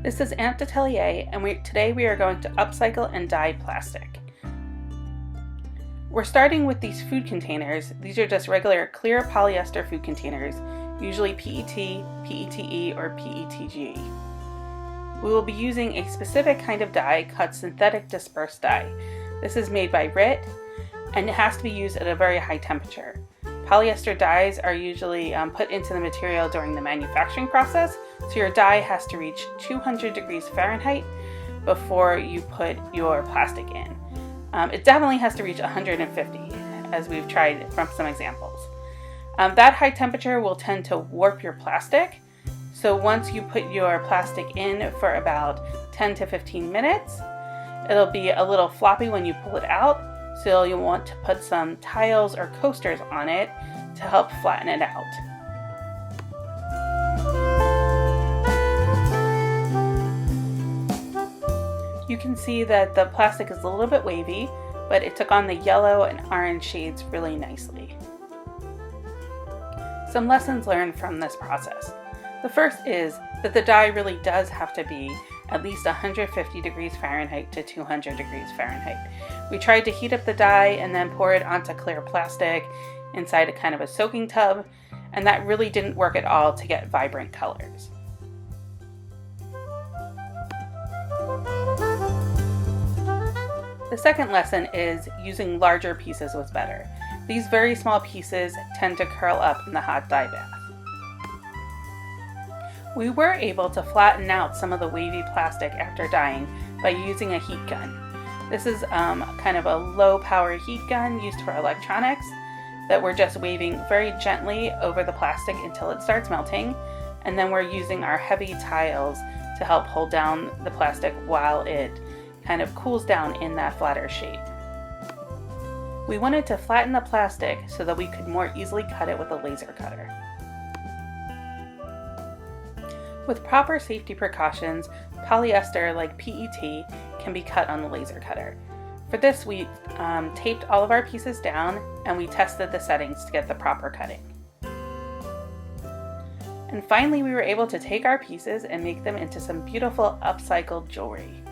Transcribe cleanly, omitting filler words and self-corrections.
This is Aunt Atelier, and today we are going to upcycle and dye plastic. We're starting with these food containers. These are just regular clear polyester food containers, usually PET, PETE, or PETG. We will be using a specific kind of dye called synthetic dispersed dye. This is made by RIT, and it has to be used at a very high temperature. Polyester dyes are usually put into the material during the manufacturing process, so your dye has to reach 200 degrees Fahrenheit before you put your plastic in. It definitely has to reach 150, as we've tried from some examples. That high temperature will tend to warp your plastic, so once you put your plastic in for about 10 to 15 minutes, it'll be a little floppy when you pull it out, so you'll want to put some tiles or coasters on it to help flatten it out. You can see that the plastic is a little bit wavy, but it took on the yellow and orange shades really nicely. Some lessons learned from this process. The first is that the dye really does have to be at least 150 degrees Fahrenheit to 200 degrees Fahrenheit. We tried to heat up the dye and then pour it onto clear plastic inside a kind of a soaking tub, and that really didn't work at all to get vibrant colors. The second lesson is using larger pieces was better. These very small pieces tend to curl up in the hot dye bath. We were able to flatten out some of the wavy plastic after dyeing by using a heat gun. This is kind of a low power heat gun used for electronics that we're just waving very gently over the plastic until it starts melting, and then we're using our heavy tiles to help hold down the plastic while it kind of cools down in that flatter shape. We wanted to flatten the plastic so that we could more easily cut it with a laser cutter. With proper safety precautions, polyester like PET can be cut on the laser cutter. For this, we taped all of our pieces down and we tested the settings to get the proper cutting. And finally, we were able to take our pieces and make them into some beautiful upcycled jewelry.